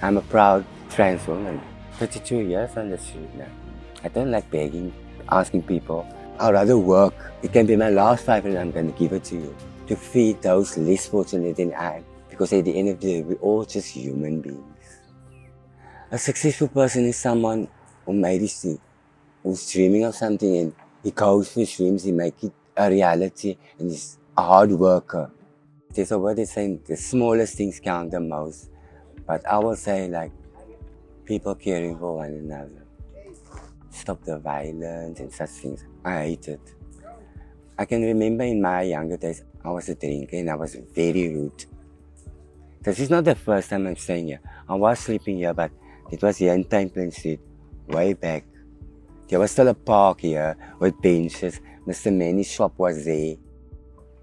I'm a proud trans woman. 32 years on the street now. I don't like begging, asking people. I'd rather work. It can be my last 5 and I'm going to give it to you. To feed those less fortunate than I. Because at the end of the day, we're all just human beings. A successful person is someone who made his dream, who's dreaming of something and he goes for his dreams, he makes it a reality and he's a hard worker. There's a word that's saying the smallest things count the most. But I will say like people caring for one another. Stop the violence and such things. I hate it. I can remember in my younger days, I was a drinker and I was very rude. This is not the first time I'm staying here. I was sleeping here, but it was here in Plain Street, way back. There was still a park here with benches. Mr. Manny's shop was there.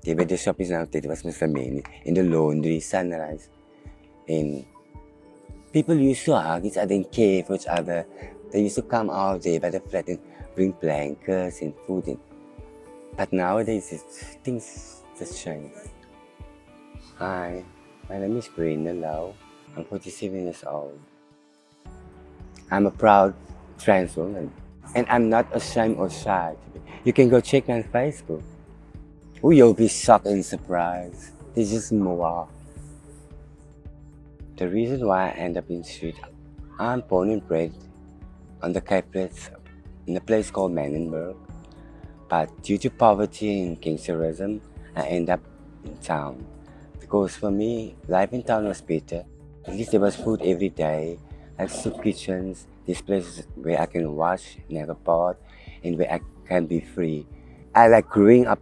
There where the shop is now, that was Mr. Manny. In the laundry, Sunrise. And people used to hug each other and care for each other. They used to come out there by the flat and bring blankets and food. But nowadays, things just change. Hi, my name is Brenda Louw. I'm 47 years old. I'm a proud trans woman. And I'm not ashamed or shy. You can go check me on Facebook. Oh, you'll be shocked and surprised. There's just more. The reason why I end up in the street, I'm born and bred on the Cape Flats in a place called Manenberg. But due to poverty and gangsterism, I end up in town. Because for me, life in town was better. At least there was food every day, like soup kitchens, these places where I can wash and have a bath, and where I can be free. I like growing up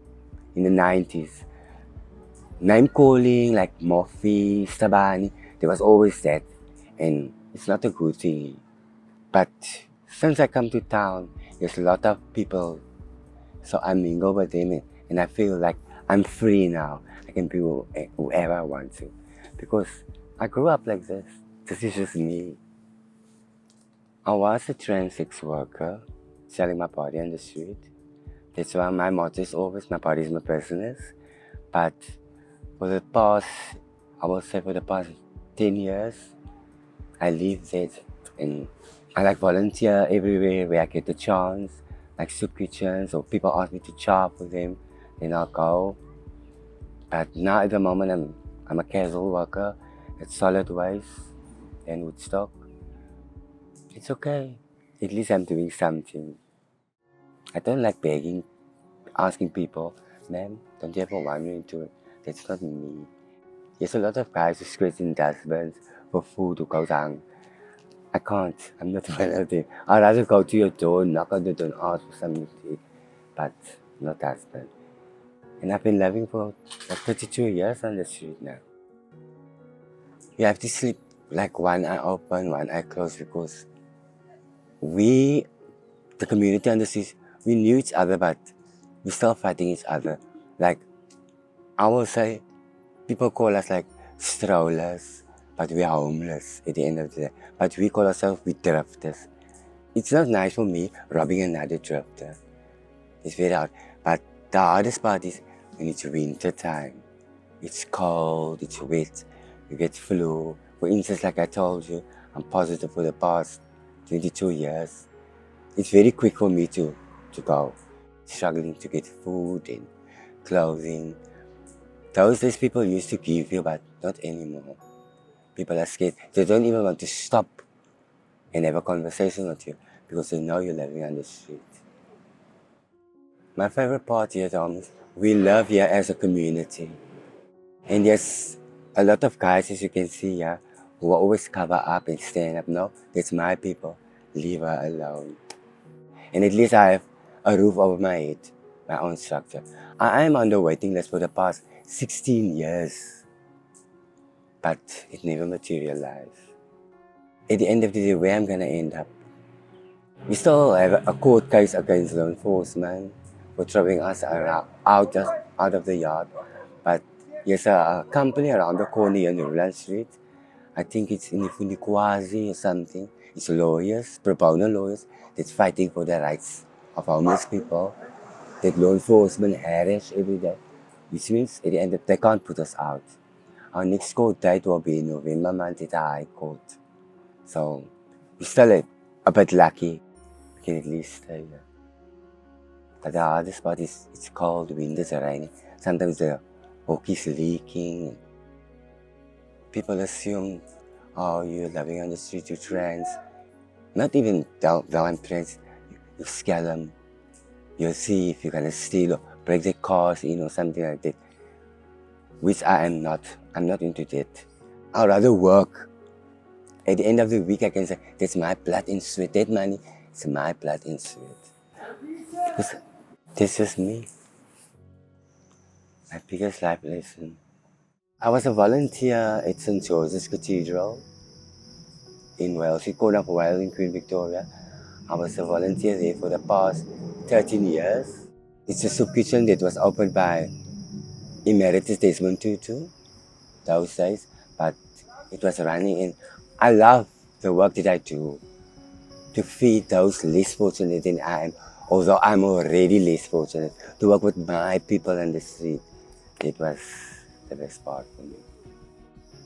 in the 90s. Name calling, like Morphe, Stabani, there was always that. And it's not a good thing. But since I come to town, there's a lot of people. So I mingle with them and I feel like I'm free now. I can be whoever I want to. Because I grew up like this. This is just me. I was a trans sex worker, selling my body on the street. That's why my motto is always, my body is my business. But for the past, I will say for the past 10 years, I live that and I like volunteer everywhere where I get the chance, like soup kitchens or people ask me to chop for them, then I'll go. But now at the moment I'm a casual worker at solid waste and Woodstock. It's okay. At least I'm doing something. I don't like begging, asking people, ma'am, don't you ever want me to? That's not me. There's a lot of guys who scratch in dustbins for food who goes down. I can't. I'm not one of them. I'd rather go to your door, knock on the door and ask for something to eat. But not husband. And I've been living for like 32 years on the street now. You have to sleep like one eye open, one eye closed because we, the community on the streets, we knew each other but we're still fighting each other. Like, I will say, people call us like strollers, but we're homeless at the end of the day. But we call ourselves we drifters. It's not nice for me robbing another drifter. It's very hard. But the hardest part is when it's winter time. It's cold, it's wet, you get flu. For instance, like I told you, I'm positive for the past 22 years. It's very quick for me to go. Struggling to get food and clothing. Those days people used to give you, but not anymore. People are scared. They don't even want to stop and have a conversation with you because they know you're living on the street. My favorite part here, Tom, is we live here as a community. And there's a lot of guys, as you can see here, who are always cover up and stand up. No, that's my people. Leave her alone. And at least I have a roof over my head, my own structure. I am on the waiting list for the past 16 years. But it never materialized. At the end of the day, where I'm gonna end up? We still have a court case against law enforcement for throwing us out of the yard. But there's a company around the corner here on Ruland Street. I think it's in Quasi or something. It's lawyers, pro bono lawyers, that's fighting for the rights of homeless people. That law enforcement harass every day. Which means at the end, they can't put us out. Our next court date will be in November month at the High Court. So we're still a bit lucky. We can at least stay here. But the hardest part is it's cold, the wind is raining. Sometimes the hockey's leaking. People assume, oh, you're living on the street, you're trans. Not even though I'm trans, you scare them. You'll see if you're gonna steal or break their cars in or something like that. Which I am not. I'm not into that. I'd rather work. At the end of the week, I can say, that's my blood and sweat. That money, it's my blood and sweat. Because this is me. My biggest life lesson. I was a volunteer at St. Joseph's Cathedral in Wales. We called up Wales in Queen Victoria. I was a volunteer there for the past 13 years. It's a soup kitchen that was opened by Emeritus Desmond Tutu those days, but it was running and I love the work that I do to feed those less fortunate than I am, although I'm already less fortunate, to work with my people in the street. It was the best part for me.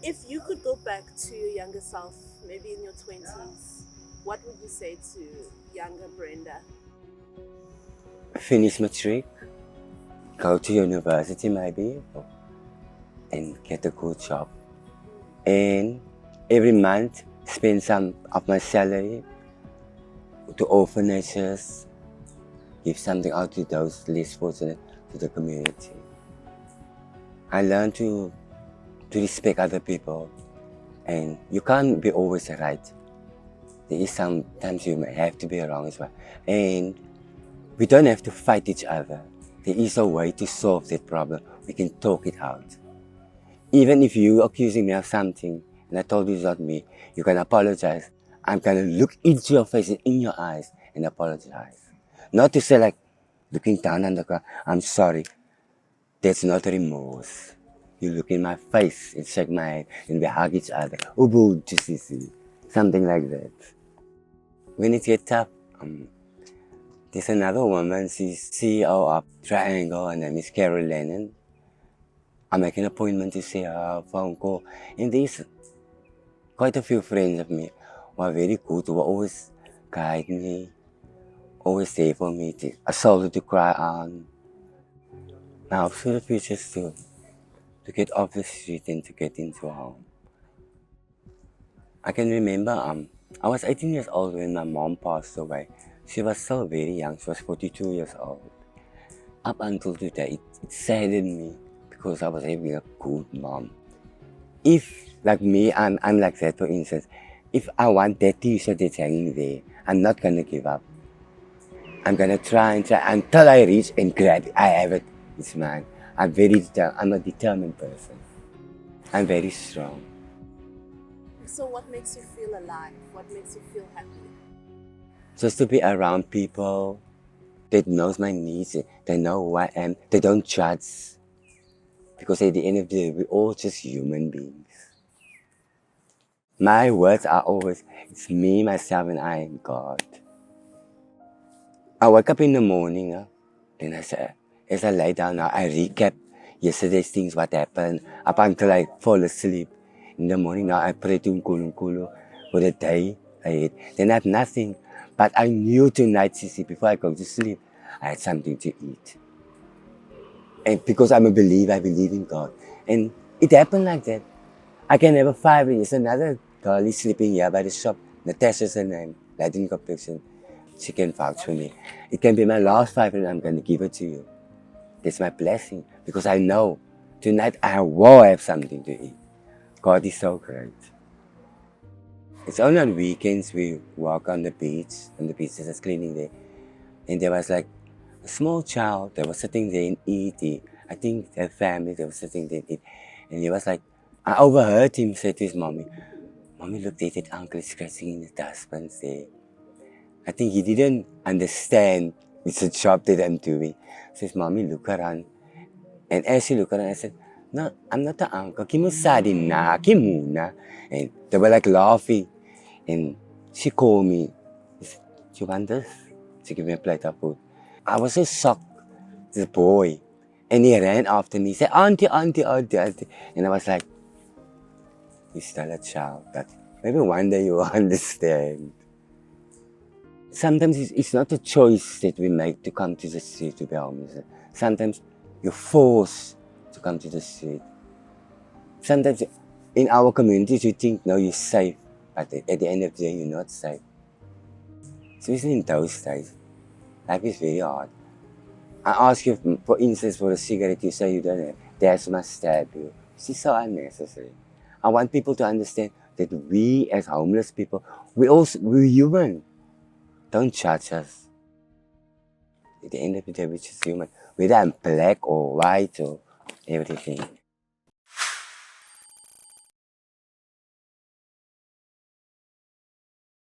If you could go back to your younger self, maybe in your 20s, what would you say to younger Brenda? Finish matric, go to university maybe, and get a good job. And every month, spend some of my salary to orphanages, give something out to those less fortunate, to the community. I learned to respect other people, and you can't be always right. There is sometimes you may have to be wrong as well. And we don't have to fight each other. There is a way to solve that problem. We can talk it out. Even if you accusing me of something, and I told you it's not me, you can apologize. I'm gonna look into your face and in your eyes and apologize. Not to say like, looking down on the ground, I'm sorry. That's not remorse. You look in my face and shake my hand and we hug each other. Ubu, GCC. Something like that. When it gets tough, there's another woman, she's CEO of Triangle, her name is Carol Lennon. I make an appointment to see her, phone call, and there's quite a few friends of me who are very good, who always guide me, always there for me, a shoulder to cry on. Now, for the future is to get off the street and to get into a home. I can remember I was 18 years old when my mom passed away. She was still very young, she was 42 years old. Up until today, it saddened me because I was having a good mom. If, like me, I'm like that for instance, if I want that t-shirt that's hanging there, I'm not gonna give up. I'm gonna try and try until I reach and grab it. I have it, it's mine. I'm a determined person. I'm very strong. So, what makes you feel alive? What makes you feel happy? Just to be around people that knows my needs, they know who I am, they don't judge. Because at the end of the day, we're all just human beings. My words are always, it's me, myself, and I am God. I wake up in the morning, then I say, as I lie down now, I recap yesterday's things, what happened, up until I fall asleep. In the morning now, I pray to Nkulunkulu for the day ahead. Then I have nothing. But I knew tonight, Sissy, before I go to sleep, I had something to eat. And because I'm a believer, I believe in God. And it happened like that. I can have a 5 years. Another girl is sleeping here by the shop. Natasha's her name. Latin complexion. She can vouch for me. It can be my last 5 years. I'm going to give it to you. That's my blessing. Because I know tonight I will have something to eat. God is so great. It's only on weekends we walk on the beach. And the beach is cleaning there. And there was like a small child that was sitting there and eating. I think their family, they were sitting there and eat. And he was like, I overheard him say to his mommy, Mommy looked at that uncle scratching in his dustbins there. I think he didn't understand it's a job that I'm doing. So his mommy looked around. And as she looked around, I said, No, I'm not the uncle. Kimusadi na, kimuna. And they were like laughing. And she called me. She said, Do you want this? She gave me a plate of food. I was so shocked, this boy. And he ran after me. He said, Auntie, auntie, auntie, auntie. And I was like, he's still a child, but Maybe one day you will understand. Sometimes it's not a choice that we make to come to the street to be homeless. Sometimes you're forced to come to the street. Sometimes in our communities you think, no, you're safe, but at the end of the day, you're not safe. Especially in those days, life is very hard. I ask you, for instance, for a cigarette, you say you don't have. Dad must stab you. This is so unnecessary. I want people to understand that we, as homeless people, we're human. Don't judge us. At the end of the day, we're just human. Whether I'm black or white or everything.